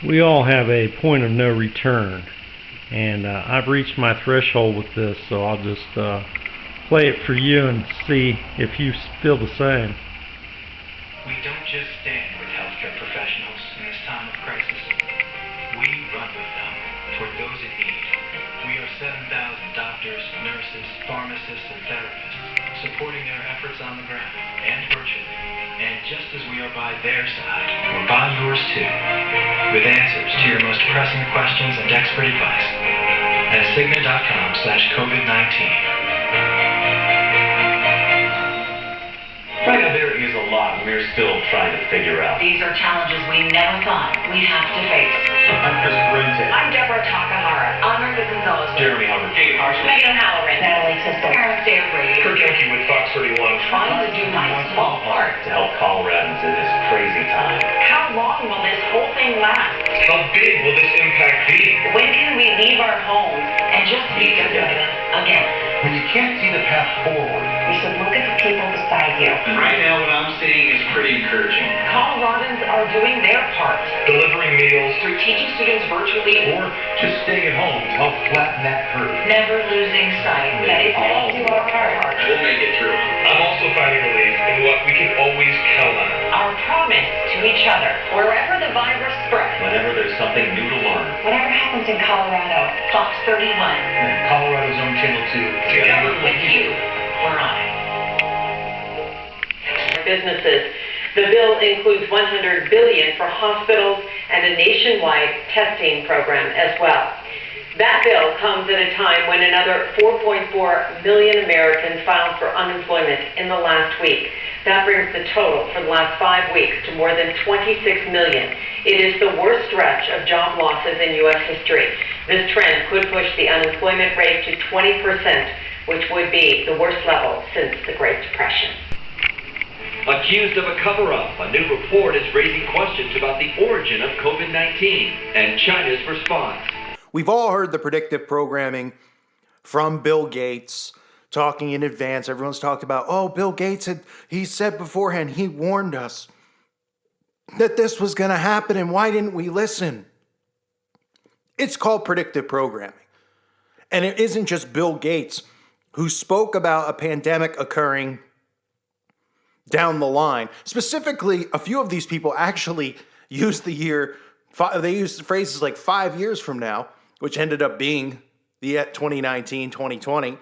We all have a point of no return, and I've reached my threshold with this, so I'll just play it for you and see if you feel the same. We don't just stand with healthcare professionals in this time of crisis. We run with them toward those in need. We are 7,000 doctors, nurses, pharmacists, and therapists supporting their efforts on the ground and virtually. And just as we are by their side, we're by yours too, with answers to your most pressing questions and expert advice at Cigna.com/COVID-19. Right now, there is a lot we're still trying to figure out. These are challenges we never thought we'd have to face. I'm Chris Brinton. I'm Deborah Takahara. I'm Martha Gonzalez. Jeremy Hubbard. Kate Harshman. Megan Halloran. Natalie Tisdale. Karen Stanbury. Kurt Yankee with Fox 31. Trying to do my small part To help Coloradans in this crazy time. How long will this whole thing last? How big will this impact be? When can we leave our homes and just be together again? When you can't see the path forward. You should look at the people beside you. Right now, what I'm seeing is pretty encouraging. Coloradans are doing their part Delivering meals. through teaching students virtually, Or just staying at home to help flatten that curve. never losing sight that if we all do our part, We'll make it through. I'm also finding relief in what we can always count on. our promise to each other, wherever the virus spreads, Whenever there's something new to learn. whatever happens in Colorado, Fox 31, Colorado's own Channel 2. together with you, we're on it. Businesses. The bill includes $100 billion for hospitals and a nationwide testing program as well. That bill comes at a time when another 4.4 million Americans filed for unemployment in the last week. That brings the total for the last 5 weeks to more than 26 million. It is the worst stretch of job losses in U.S. history. This trend could push the unemployment rate to 20%, which would be the worst level since the Great Depression. Accused of a cover-up, a new report is raising questions about the origin of COVID-19 and China's response. We've all heard the predictive programming from Bill Gates talking in advance. Everyone's talked about, oh, Bill Gates he said beforehand, he warned us that this was going to happen, and why didn't we listen? It's called predictive programming. And it isn't just Bill Gates who spoke about a pandemic occurring down the line. Specifically, a few of these people actually used they used phrases like 5 years from now, which ended up being the 2019, 2020,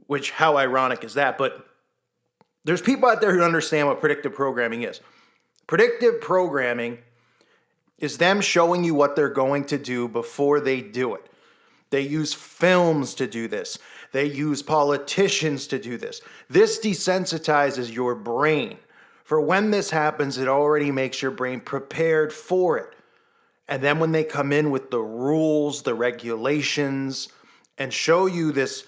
which how ironic is that? But there's people out there who understand what predictive programming is. Predictive programming is them showing you what they're going to do before they do it. They use films to do this. They use politicians to do this. This desensitizes your brain. For when this happens, it already makes your brain prepared for it. And then when they come in with the rules, the regulations, and show you this,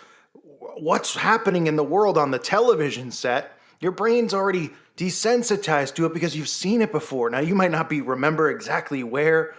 what's happening in the world on the television set, your brain's already desensitized to it because you've seen it before. Now, you might not remember exactly where,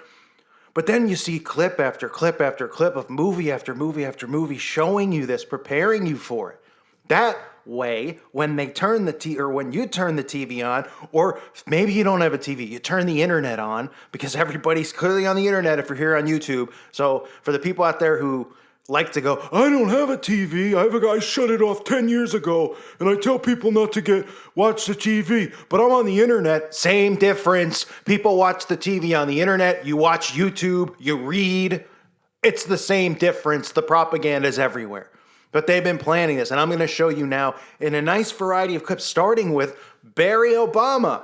but then you see clip after clip after clip of movie after movie after movie showing you this, preparing you for it. That way, when you turn the TV on, or maybe you don't have a TV, you turn the internet on, because everybody's clearly on the internet if you're here on YouTube. So for the people out there who like to go, I don't have a TV, I shut it off 10 years ago, and I tell people not to watch the TV, but I'm on the internet. Same difference. People watch the TV on the internet, you watch YouTube, you read. It's the same difference. The propaganda is everywhere. But they've been planning this, and I'm going to show you now in a nice variety of clips, starting with Barry Obama,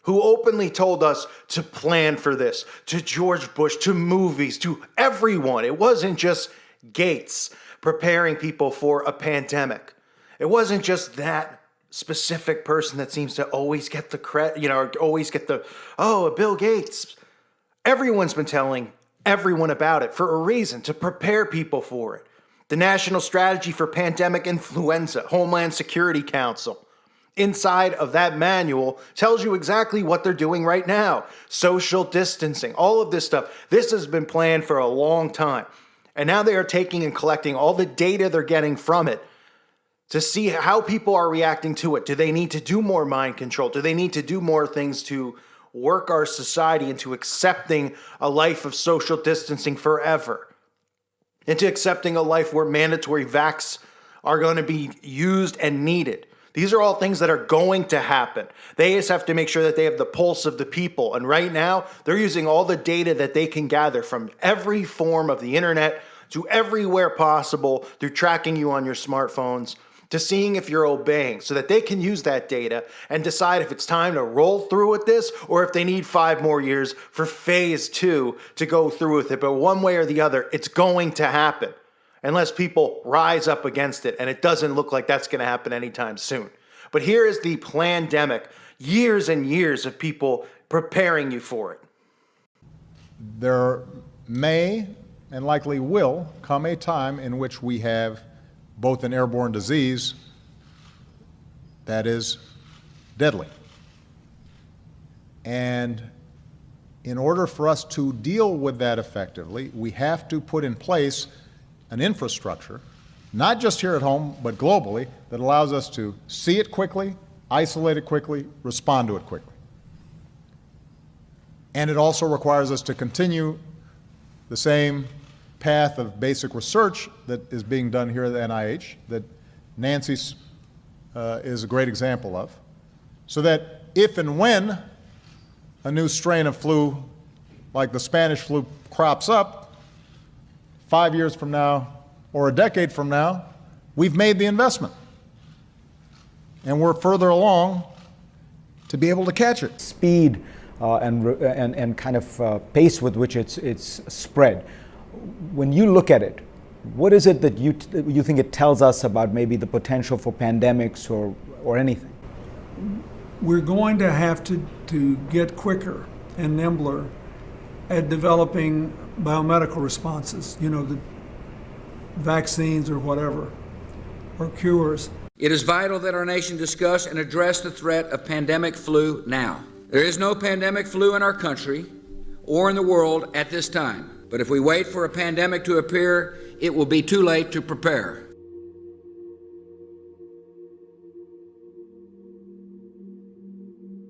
who openly told us to plan for this, to George Bush, to movies, to everyone. It wasn't just Gates preparing people for a pandemic. It wasn't just that specific person that seems to always get the credit, Bill Gates. Everyone's been telling everyone about it for a reason, to prepare people for it. The National Strategy for Pandemic Influenza, Homeland Security Council. Inside of that manual tells you exactly what they're doing right now. Social distancing, all of this stuff. This has been planned for a long time. And now they are taking and collecting all the data they're getting from it to see how people are reacting to it. Do they need to do more mind control? Do they need to do more things to work our society into accepting a life of social distancing forever, into accepting a life where mandatory vax are going to be used and needed. These are all things that are going to happen. They just have to make sure that they have the pulse of the people. And right now, they're using all the data that they can gather from every form of the internet to everywhere possible through tracking you on your smartphones to seeing if you're obeying so that they can use that data and decide if it's time to roll through with this or if they need 5 more years for phase 2 to go through with it. But one way or the other, it's going to happen unless people rise up against it. And it doesn't look like that's going to happen anytime soon. But here is the plandemic. Years and years of people preparing you for it. There may and likely will come a time in which we have both an airborne disease that is deadly. And in order for us to deal with that effectively, we have to put in place an infrastructure, not just here at home, but globally, that allows us to see it quickly, isolate it quickly, respond to it quickly. And it also requires us to continue the same path of basic research that is being done here at the NIH, that Nancy is a great example of, so that if and when a new strain of flu, like the Spanish flu, crops up, 5 years from now or a decade from now, we've made the investment. And we're further along to be able to catch it. Speed and kind of pace with which it's spread. When you look at it, what is it that you think it tells us about maybe the potential for pandemics or anything? We're going to have to get quicker and nimbler at developing biomedical responses, the vaccines or whatever, or cures. It is vital that our nation discuss and address the threat of pandemic flu now. There is no pandemic flu in our country or in the world at this time. But if we wait for a pandemic to appear, it will be too late to prepare.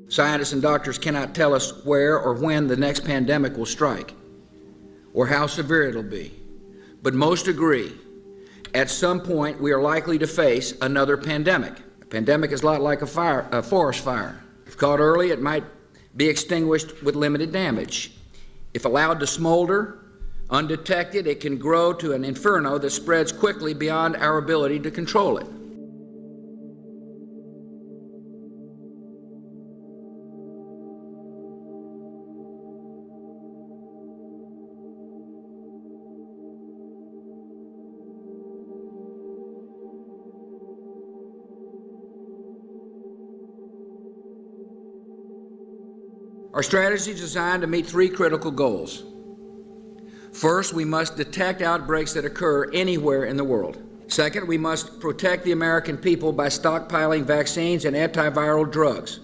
Scientists and doctors cannot tell us where or when the next pandemic will strike, or how severe it'll be. But most agree, at some point we are likely to face another pandemic. A pandemic is a lot like a forest fire. If caught early, it might be extinguished with limited damage. If allowed to smolder, undetected, it can grow to an inferno that spreads quickly beyond our ability to control it. Our strategy is designed to meet 3 critical goals. First, we must detect outbreaks that occur anywhere in the world. Second, we must protect the American people by stockpiling vaccines and antiviral drugs,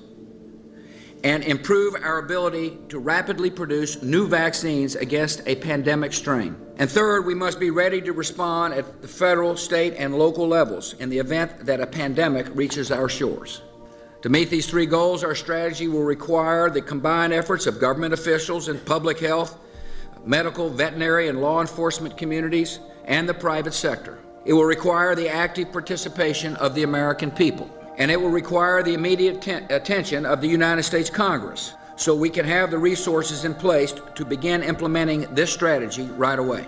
and improve our ability to rapidly produce new vaccines against a pandemic strain. And third, we must be ready to respond at the federal, state, and local levels in the event that a pandemic reaches our shores. To meet these 3 goals, our strategy will require the combined efforts of government officials and public health, medical, veterinary, and law enforcement communities, and the private sector. It will require the active participation of the American people, and it will require the immediate attention of the United States Congress, so we can have the resources in place to begin implementing this strategy right away.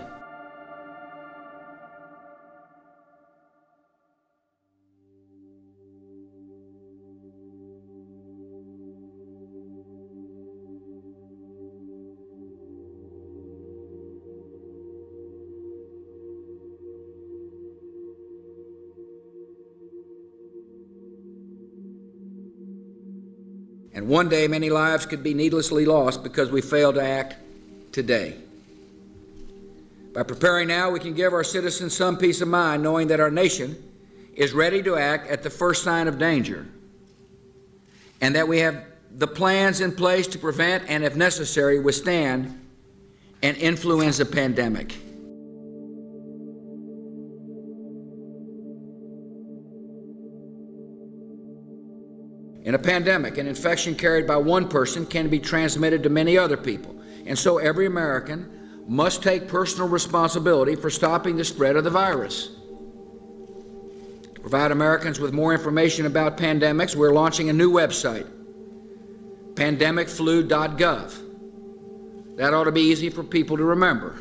And one day, many lives could be needlessly lost because we failed to act today. By preparing now, we can give our citizens some peace of mind knowing that our nation is ready to act at the first sign of danger, and that we have the plans in place to prevent and, if necessary, withstand an influenza pandemic. In a pandemic, an infection carried by one person can be transmitted to many other people. And so every American must take personal responsibility for stopping the spread of the virus. To provide Americans with more information about pandemics, we're launching a new website, pandemicflu.gov. That ought to be easy for people to remember.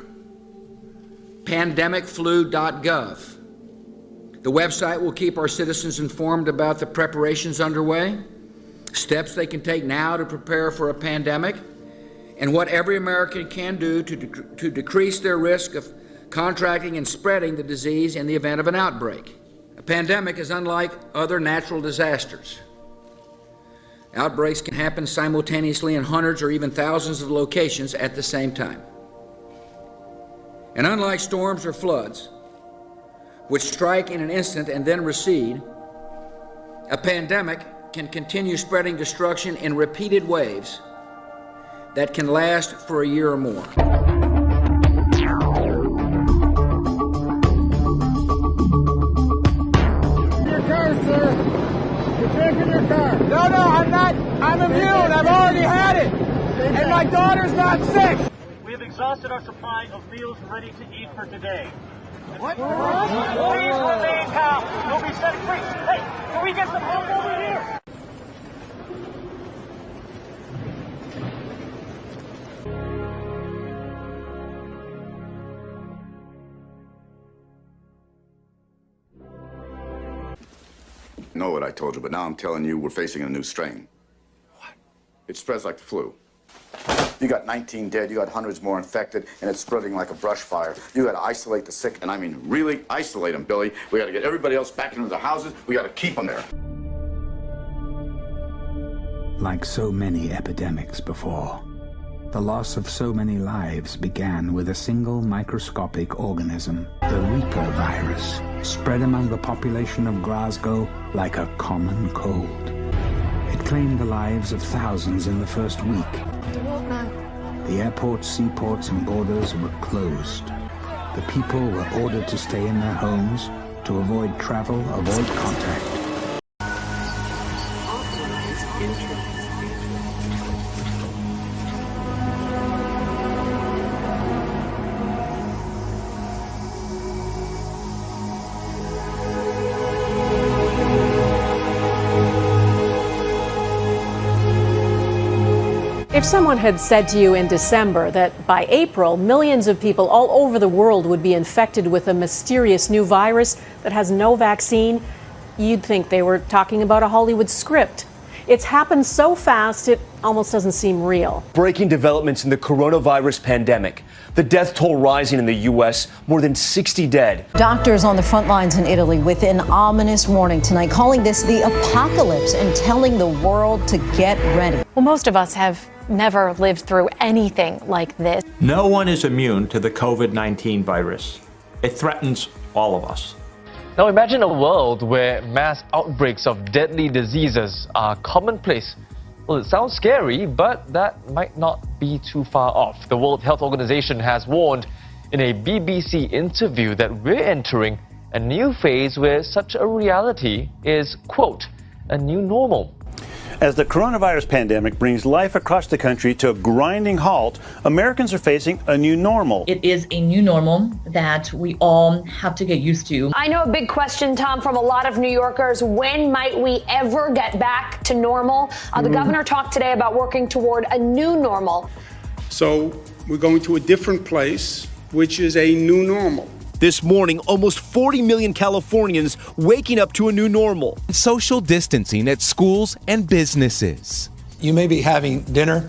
Pandemicflu.gov. The website will keep our citizens informed about the preparations underway, steps they can take now to prepare for a pandemic, and what every American can do to decrease their risk of contracting and spreading the disease in the event of an outbreak. A pandemic is unlike other natural disasters. Outbreaks can happen simultaneously in hundreds or even thousands of locations at the same time. And unlike storms or floods, which strike in an instant and then recede, a pandemic can continue spreading destruction in repeated waves that can last for a year or more. Your car, sir. You're taking your car. No, I'm not. I'm immune. I've already had it. And my daughter's not sick. We have exhausted our supply of meals ready to eat for today. What? Please remain calm. You'll be set free. Hey, can we get some help over here? I know what I told you, but now I'm telling you we're facing a new strain. What? It spreads like the flu. You got 19 dead, you got hundreds more infected, and it's spreading like a brush fire. You gotta isolate the sick, and I mean really isolate them, Billy. We gotta get everybody else back into their houses. We gotta keep them there. Like so many epidemics before, the loss of so many lives began with a single microscopic organism, the Rika virus, spread among the population of Glasgow like a common cold. It claimed the lives of thousands in the first week. The airports, seaports, and borders were closed. The people were ordered to stay in their homes, to avoid travel, avoid contact. If someone had said to you in December that by April, millions of people all over the world would be infected with a mysterious new virus that has no vaccine, you'd think they were talking about a Hollywood script. It's happened so fast, it almost doesn't seem real. Breaking developments in the coronavirus pandemic. The death toll rising in the U.S., more than 60 dead. Doctors on the front lines in Italy with an ominous warning tonight, calling this the apocalypse and telling the world to get ready. Well, most of us have never lived through anything like this. No one is immune to the COVID-19 virus. It threatens all of us. Now imagine a world where mass outbreaks of deadly diseases are commonplace. Well, it sounds scary, but that might not be too far off. The World Health Organization has warned in a BBC interview that we're entering a new phase where such a reality is, quote, a new normal. As the coronavirus pandemic brings life across the country to a grinding halt, Americans are facing a new normal. It is a new normal that we all have to get used to. I know a big question, Tom, from a lot of New Yorkers. When might we ever get back to normal? The governor talked today about working toward a new normal. So we're going to a different place, which is a new normal. This morning, almost 40 million Californians waking up to a new normal. Social distancing at schools and businesses. You may be having dinner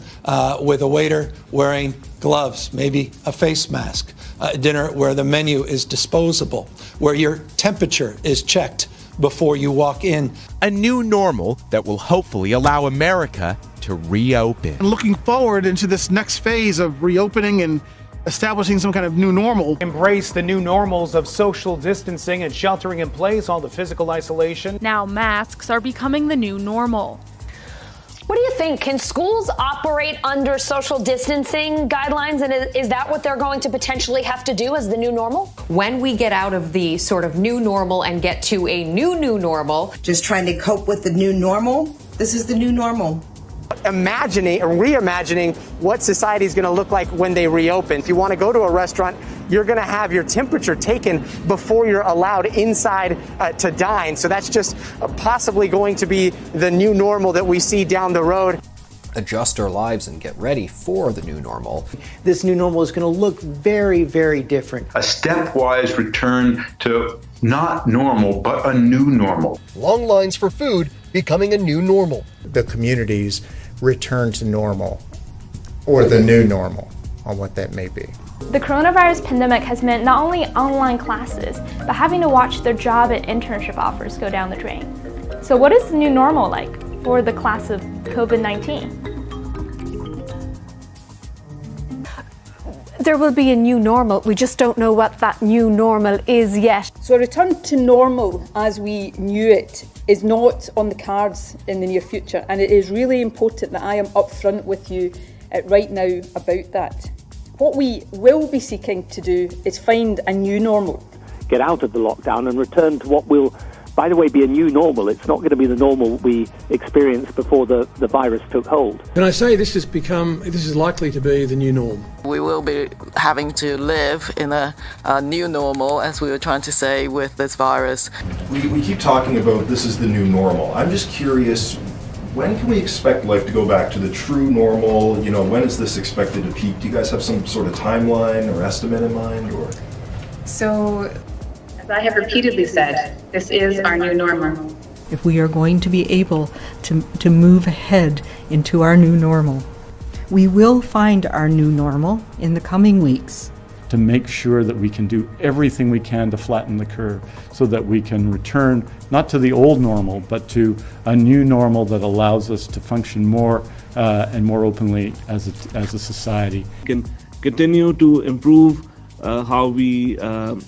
with a waiter wearing gloves, maybe a face mask, dinner where the menu is disposable, where your temperature is checked before you walk in. A new normal that will hopefully allow America to reopen. Looking forward into this next phase of reopening and establishing some kind of new normal. Embrace the new normals of social distancing and sheltering in place, all the physical isolation. Now masks are becoming the new normal. What do you think? Can schools operate under social distancing guidelines? And is that what they're going to potentially have to do as the new normal? When we get out of the sort of new normal and get to a new normal. Just trying to cope with the new normal. This is the new normal. Imagining or reimagining what society is going to look like when they reopen. If you want to go to a restaurant, you're going to have your temperature taken before you're allowed inside to dine. So that's just possibly going to be the new normal that we see down the road. Adjust our lives and get ready for the new normal. This new normal is going to look very, very different. A stepwise return to not normal, but a new normal. Long lines for food becoming a new normal. The communities return to normal, or the new normal, on what that may be. The coronavirus pandemic has meant not only online classes, but having to watch their job and internship offers go down the drain. So what is the new normal like for the class of COVID-19? There will be a new normal. We just don't know what that new normal is yet. So a return to normal as we knew it is not on the cards in the near future, and it is really important that I am upfront with you right now about that. What we will be seeking to do is find a new normal. Get out of the lockdown and return to what will, by the way, be a new normal. It's not going to be the normal we experienced before the virus took hold. Can I say this is likely to be the new norm? We will be having to live in a new normal, as we were trying to say, with this virus. We keep talking about this is the new normal. I'm just curious, when can we expect life to go back to the true normal? You know, when is this expected to peak? Do you guys have some sort of timeline or estimate in mind? Or So, as I have repeatedly said, this is our new normal. If we are going to be able to move ahead into our new normal, we will find our new normal in the coming weeks. To make sure that we can do everything we can to flatten the curve so that we can return not to the old normal, but to a new normal that allows us to function more and more openly as a society. We can continue to improve how we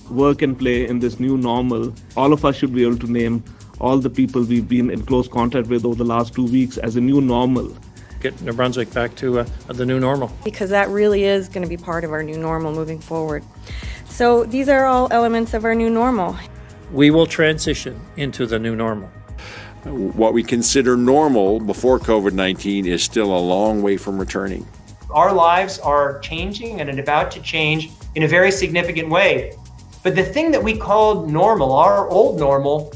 work and play in this new normal. All of us should be able to name all the people we've been in close contact with over the last 2 weeks as a new normal. Get New Brunswick back to the new normal. Because that really is going to be part of our new normal moving forward. So these are all elements of our new normal. We will transition into the new normal. What we consider normal before COVID-19 is still a long way from returning. Our lives are changing and about to change in a very significant way. But the thing that we called normal, our old normal,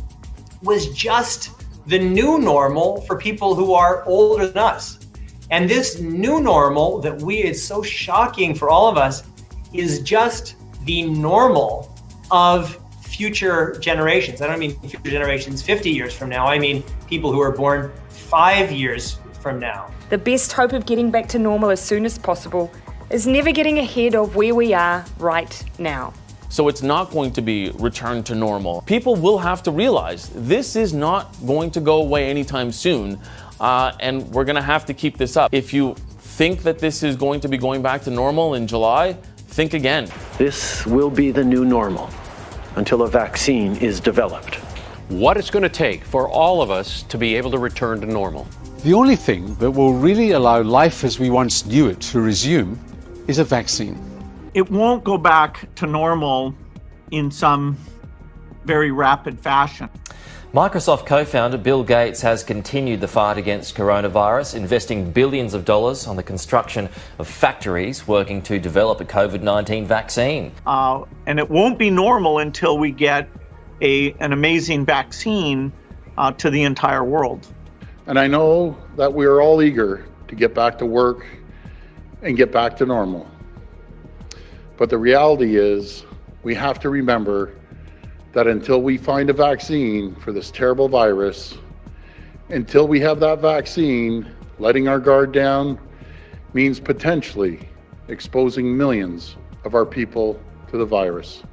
was just the new normal for people who are older than us. And this new normal that is so shocking for all of us is just the normal of future generations. I don't mean future generations 50 years from now. I mean people who are born 5 years from now. The best hope of getting back to normal as soon as possible is never getting ahead of where we are right now. So it's not going to be returned to normal. People will have to realize this is not going to go away anytime soon. And we're going to have to keep this up. If you think that this is going to be going back to normal in July, think again. This will be the new normal until a vaccine is developed. What it's going to take for all of us to be able to return to normal. The only thing that will really allow life as we once knew it to resume is a vaccine. It won't go back to normal in some very rapid fashion. Microsoft co-founder Bill Gates has continued the fight against coronavirus, investing billions of dollars on the construction of factories working to develop a COVID-19 vaccine. And it won't be normal until we get an amazing vaccine to the entire world. And I know that we are all eager to get back to work and get back to normal. But the reality is, we have to remember that until we find a vaccine for this terrible virus, until we have that vaccine, letting our guard down means potentially exposing millions of our people to the virus.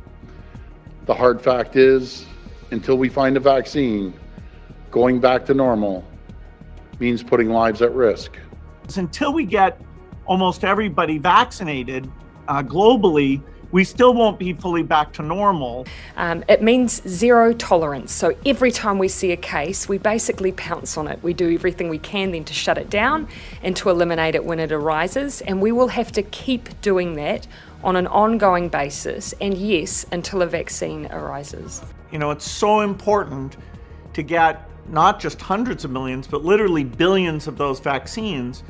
The hard fact is, until we find a vaccine, going back to normal means putting lives at risk. Until we get almost everybody vaccinated globally, we still won't be fully back to normal. It means zero tolerance. So every time we see a case, we basically pounce on it. We do everything we can then to shut it down and to eliminate it when it arises. And we will have to keep doing that on an ongoing basis. And yes, until a vaccine arises. You know, it's so important to get not just hundreds of millions, but literally billions of those vaccines,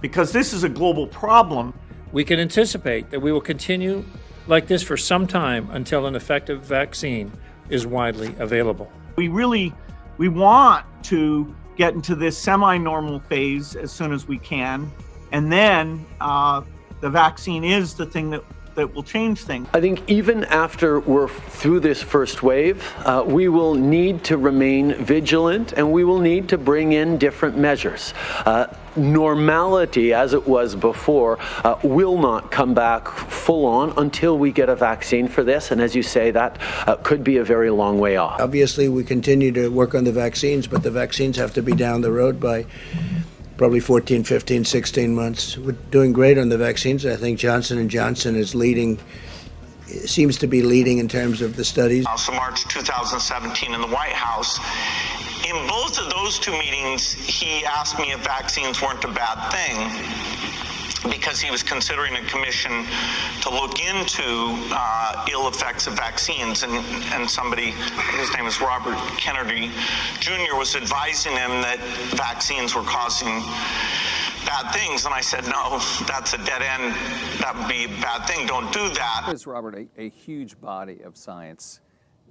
because this is a global problem. We can anticipate that we will continue like this for some time until an effective vaccine is widely available. We want to get into this semi-normal phase as soon as we can, and then the vaccine is the thing that will change things. I think even after we're through this first wave, we will need to remain vigilant, and we will need to bring in different measures. Normality, as it was before, will not come back full on until we get a vaccine for this. And as you say, that could be a very long way off. Obviously, we continue to work on the vaccines, but the vaccines have to be down the road by probably 14, 15, 16 months. We're doing great on the vaccines. I think Johnson & Johnson is leading, seems to be leading in terms of the studies. Also March 2017 in the White House. In both of those two meetings, he asked me if vaccines weren't a bad thing, because he was considering a commission to look into ill effects of vaccines, and somebody, his name is Robert Kennedy Jr., was advising him that vaccines were causing bad things, and I said, no, that's a dead end, that would be a bad thing, don't do that. There's, Robert, a huge body of science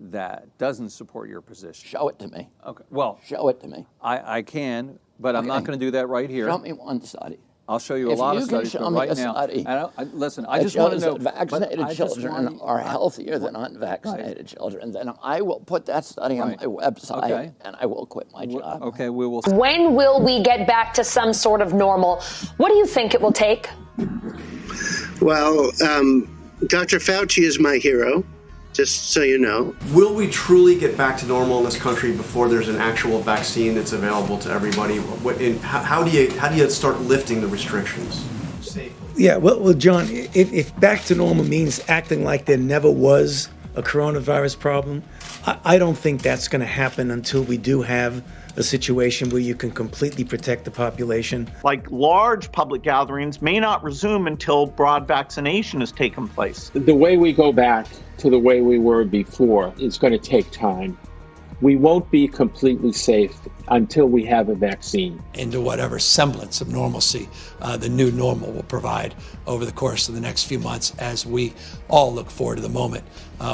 that doesn't support your position. Show it to me. Okay, well. Show it to me. I can, but I'm not going to do that right here. Show me one study. I'll show you a lot of studies, but right now, listen, I just want to know. Vaccinated children are healthier than unvaccinated children. Then I will put that study on my website, and I will quit my job. Okay, we will. When will we get back to some sort of normal? What do you think it will take? Well, Dr. Fauci is my hero, just so you know. Will we truly get back to normal in this country before there's an actual vaccine that's available to everybody? How do you start lifting the restrictions? Yeah, well, John, if back to normal means acting like there never was a coronavirus problem, I don't think that's going to happen until we do have a situation where you can completely protect the population. Like large public gatherings may not resume until broad vaccination has taken place. The way we go back to the way we were before is going to take time. We won't be completely safe until we have a vaccine. Into whatever semblance of normalcy the new normal will provide over the course of the next few months, as we all look forward to the moment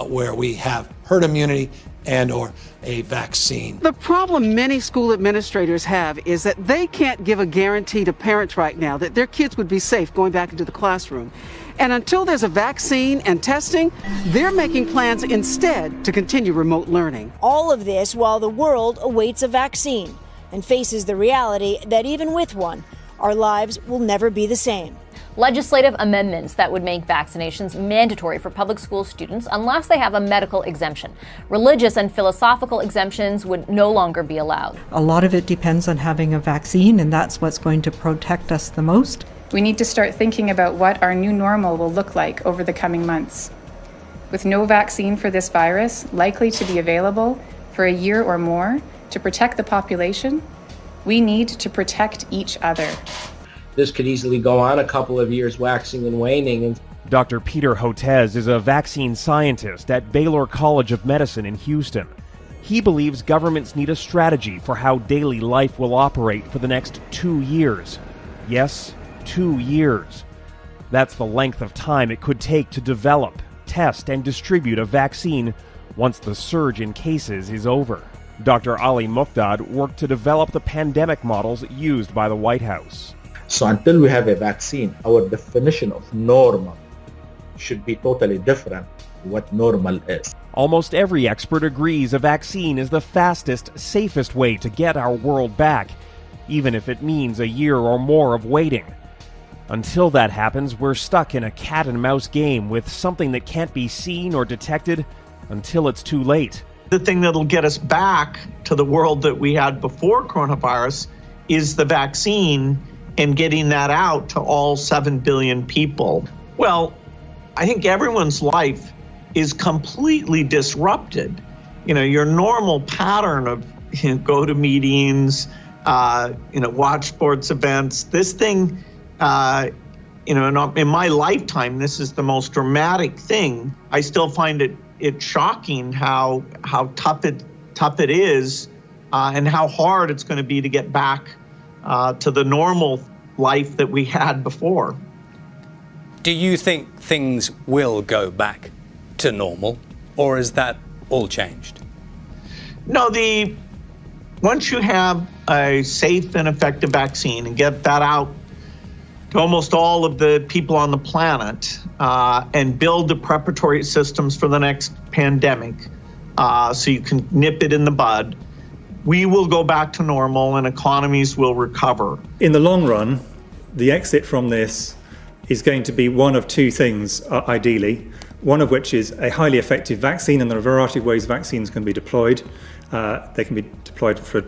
where we have herd immunity and or a vaccine. The problem many school administrators have is that they can't give a guarantee to parents right now that their kids would be safe going back into the classroom. And until there's a vaccine and testing, they're making plans instead to continue remote learning. All of this while the world awaits a vaccine and faces the reality that even with one, our lives will never be the same. Legislative amendments that would make vaccinations mandatory for public school students unless they have a medical exemption. Religious and philosophical exemptions would no longer be allowed. A lot of it depends on having a vaccine, and that's what's going to protect us the most. We need to start thinking about what our new normal will look like over the coming months. With no vaccine for this virus likely to be available for a year or more to protect the population, we need to protect each other. This could easily go on a couple of years, waxing and waning. Dr. Peter Hotez is a vaccine scientist at Baylor College of Medicine in Houston. He believes governments need a strategy for how daily life will operate for the next 2 years. Yes, 2 years. That's the length of time it could take to develop, test, and distribute a vaccine once the surge in cases is over. Dr. Ali Muqdad worked to develop the pandemic models used by the White House. So until we have a vaccine, our definition of normal should be totally different from what normal is. Almost every expert agrees a vaccine is the fastest, safest way to get our world back, even if it means a year or more of waiting. Until that happens, we're stuck in a cat and mouse game with something that can't be seen or detected until it's too late. The thing that'll get us back to the world that we had before coronavirus is the vaccine and getting that out to all 7 billion people. Well, I think everyone's life is completely disrupted. You know, your normal pattern of go to meetings, watch sports events. This thing, in my lifetime, this is the most dramatic thing. I still find it shocking how tough it is and how hard it's going to be to get back to the normal life that we had before. Do you think things will go back to normal, or is that all changed? No, once you have a safe and effective vaccine and get that out to almost all of the people on the planet and build the preparatory systems for the next pandemic so you can nip it in the bud, we will go back to normal and economies will recover. In the long run, the exit from this is going to be one of two things, ideally. One of which is a highly effective vaccine, and there are a variety of ways vaccines can be deployed. They can be deployed for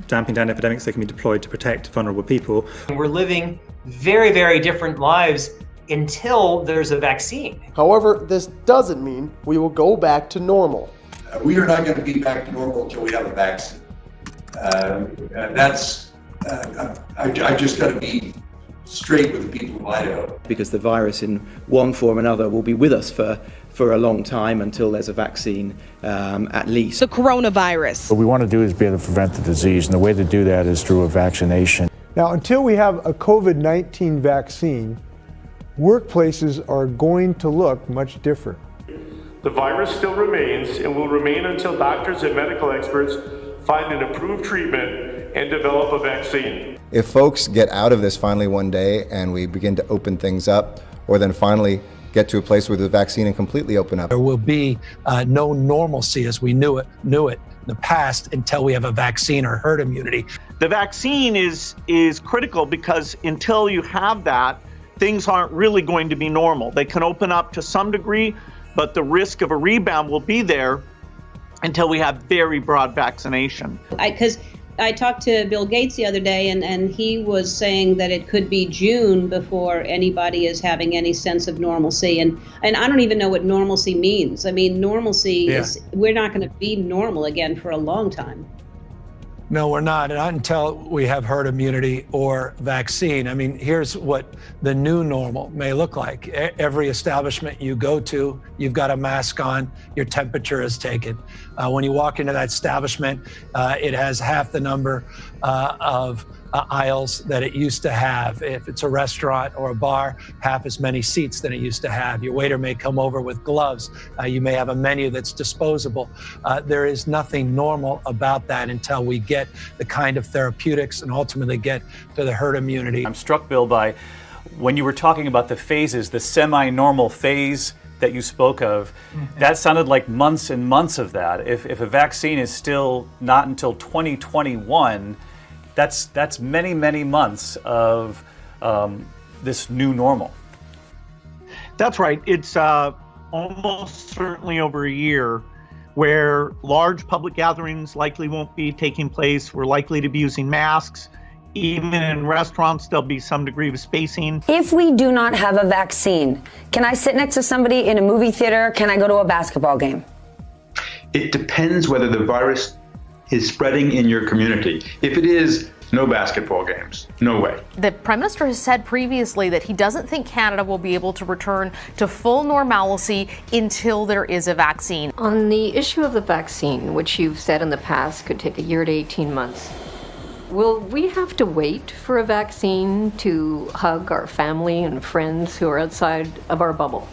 damping down epidemics, they can be deployed to protect vulnerable people. We're living very, very different lives until there's a vaccine. However, this doesn't mean we will go back to normal. We are not going to be back to normal until we have a vaccine. I just got to be straight with the people of Idaho. Because the virus in one form or another will be with us for a long time until there's a vaccine at least. The coronavirus. What we want to do is be able to prevent the disease, and the way to do that is through a vaccination. Now, until we have a COVID-19 vaccine, workplaces are going to look much different. The virus still remains and will remain until doctors and medical experts find an approved treatment and develop a vaccine. If folks get out of this finally one day and we begin to open things up, or then finally get to a place where the vaccine and completely open up. There will be no normalcy as we knew it in the past until we have a vaccine or herd immunity. The vaccine is critical because until you have that, things aren't really going to be normal. They can open up to some degree, but the risk of a rebound will be there until we have very broad vaccination. Because I talked to Bill Gates the other day, and he was saying that it could be June before anybody is having any sense of normalcy. And I don't even know what normalcy means. I mean, normalcy is, we're not going to be normal again for a long time. No, we're not. And not until we have herd immunity or vaccine. I mean, here's what the new normal may look like. Every establishment you go to, you've got a mask on, your temperature is taken. When you walk into that establishment, it has half the number of aisles that it used to have. If it's a restaurant or a bar, half as many seats than it used to have. Your waiter may come over with gloves. You may have a menu that's disposable. There is nothing normal about that until we get the kind of therapeutics and ultimately get to the herd immunity. I'm struck, Bill, by when you were talking about the phases, the semi-normal phase that you spoke of, that sounded like months and months of that. If a vaccine is still not until 2021, that's many, many months of this new normal. That's right. It's almost certainly over a year where large public gatherings likely won't be taking place. We're likely to be using masks. Even in restaurants, there'll be some degree of spacing. If we do not have a vaccine, can I sit next to somebody in a movie theater? Can I go to a basketball game? It depends whether the virus is spreading in your community. If it is, no basketball games. No way. The Prime Minister has said previously that he doesn't think Canada will be able to return to full normalcy until there is a vaccine. On the issue of the vaccine, which you've said in the past could take a year to 18 months, will we have to wait for a vaccine to hug our family and friends who are outside of our bubble?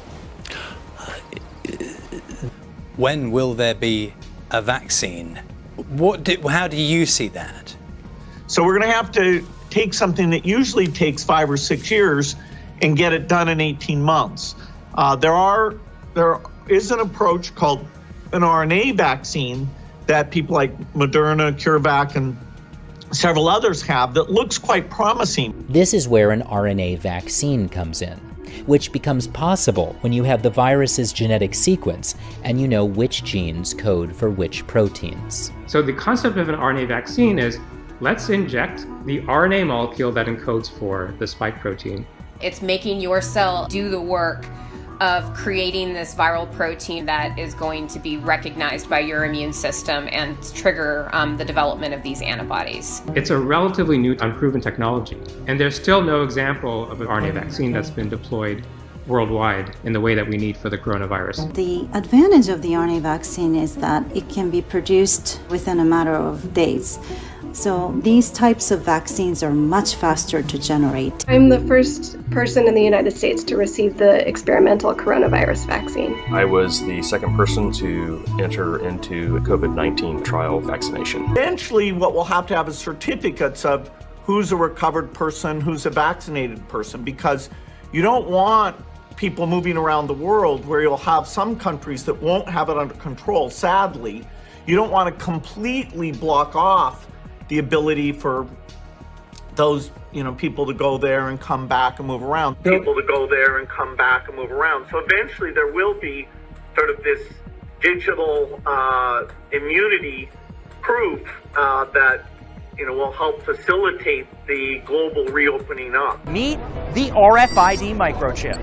When will there be a vaccine? How do you see that? So we're going to have to take something that usually takes 5 or 6 years and get it done in 18 months. There is an approach called an RNA vaccine that people like Moderna, CureVac, and several others have that looks quite promising. This is where an RNA vaccine comes in, which becomes possible when you have the virus's genetic sequence and you know which genes code for which proteins. So the concept of an RNA vaccine is, let's inject the RNA molecule that encodes for the spike protein. It's making your cell do the work of creating this viral protein that is going to be recognized by your immune system and trigger the development of these antibodies. It's a relatively new, unproven technology, and there's still no example of an RNA vaccine that's been deployed worldwide in the way that we need for the coronavirus. The advantage of the RNA vaccine is that it can be produced within a matter of days. So these types of vaccines are much faster to generate. I'm the first person in the United States to receive the experimental coronavirus vaccine. I was the second person to enter into a COVID-19 trial vaccination. Eventually, what we'll have to have is certificates of who's a recovered person, who's a vaccinated person, because you don't want people moving around the world where you'll have some countries that won't have it under control. Sadly, you don't want to completely block off the ability for those, people to go there and come back and move around. So eventually there will be sort of this digital immunity proof that will help facilitate the global reopening up. Meet the RFID microchip.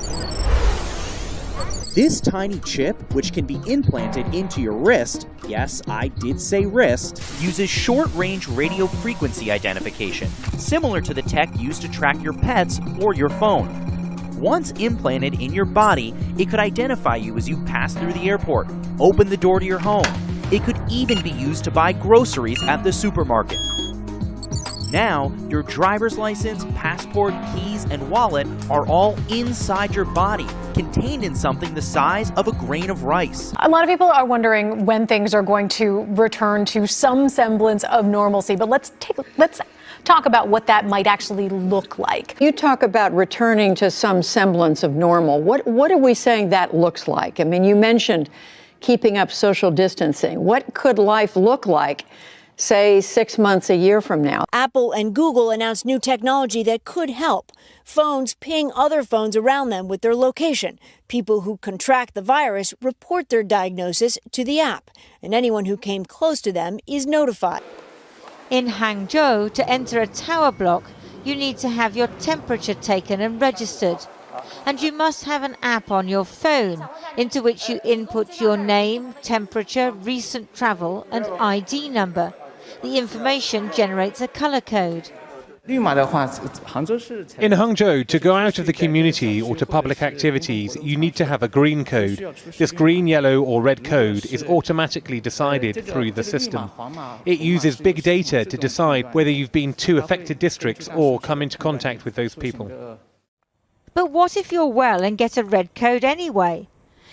This tiny chip, which can be implanted into your wrist, yes, I did say wrist, uses short-range radio frequency identification, similar to the tech used to track your pets or your phone. Once implanted in your body, it could identify you as you pass through the airport, open the door to your home. It could even be used to buy groceries at the supermarket. Now, your driver's license, passport, keys, and wallet are all inside your body, contained in something the size of a grain of rice. A lot of people are wondering when things are going to return to some semblance of normalcy, but let's talk about what that might actually look like. You talk about returning to some semblance of normal. What are we saying that looks like? I mean, you mentioned keeping up social distancing. What could life look like, say, 6 months, a year from now? Apple and Google announced new technology that could help. Phones ping other phones around them with their location. People who contract the virus report their diagnosis to the app, and anyone who came close to them is notified. In Hangzhou, to enter a tower block, you need to have your temperature taken and registered. And you must have an app on your phone into which you input your name, temperature, recent travel, and ID number. The information generates a color code. In Hangzhou, to go out of the community or to public activities, you need to have a green code. This green, yellow, or red code is automatically decided through the system. It uses big data to decide whether you've been to affected districts or come into contact with those people. But what if you're well and get a red code anyway?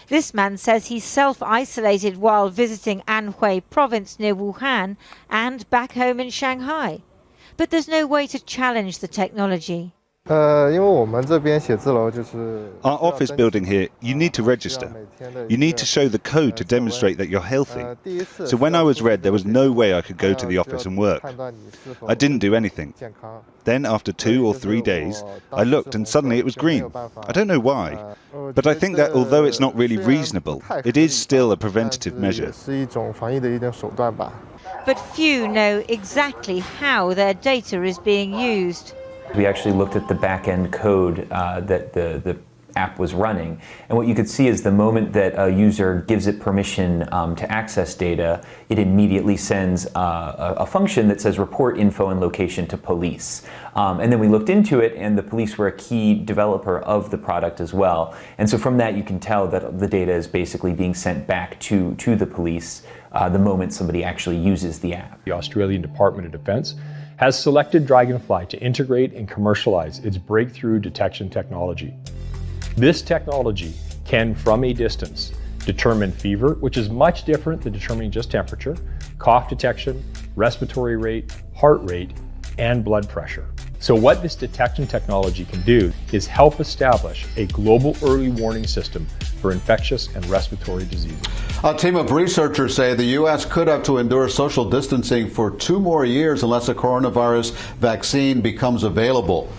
This man says he self-isolated while visiting Anhui province near Wuhan and back home in Shanghai. But there's no way to challenge the technology. Our office building here, you need to register. You need to show the code to demonstrate that you're healthy. So when I was red, there was no way I could go to the office and work. I didn't do anything. Then after 2 or 3 days, I looked and suddenly it was green. I don't know why, but I think that although it's not really reasonable, it is still a preventative measure. But few know exactly how their data is being used. We actually looked at the back-end code that the app was running, and what you could see is the moment that a user gives it permission to access data, it immediately sends a function that says report info and location to police. And then we looked into it, and the police were a key developer of the product as well. And so from that you can tell that the data is basically being sent back to the police the moment somebody actually uses the app. The Australian Department of Defence has selected Dragonfly to integrate and commercialize its breakthrough detection technology. This technology can, from a distance, determine fever, which is much different than determining just temperature, cough detection, respiratory rate, heart rate, and blood pressure. So what this detection technology can do is help establish a global early warning system for infectious and respiratory diseases. A team of researchers say the U.S. could have to endure social distancing for 2 more years unless a coronavirus vaccine becomes available.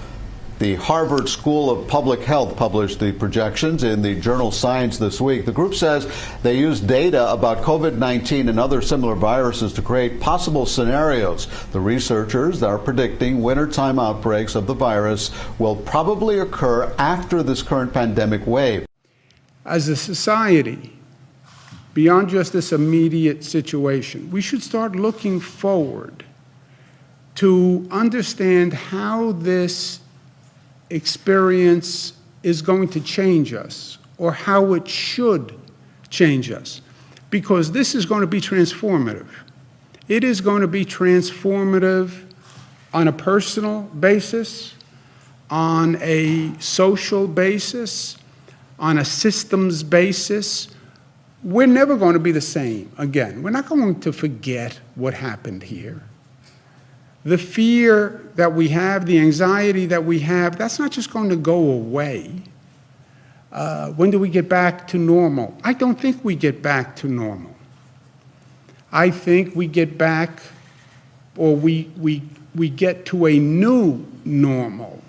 The Harvard School of Public Health published the projections in the journal Science this week. The group says they used data about COVID-19 and other similar viruses to create possible scenarios. The researchers are predicting wintertime outbreaks of the virus will probably occur after this current pandemic wave. As a society, beyond just this immediate situation, we should start looking forward to understand how this experience is going to change us or how it should change us, because this is going to be transformative. It is going to be transformative on a personal basis, on a social basis, on a systems basis. We're never going to be the same again. We're not going to forget what happened here. The fear that we have, the anxiety that we have, that's not just going to go away. When do we get back to normal? I don't think we get back to normal. I think we get back, or we get to a new normal.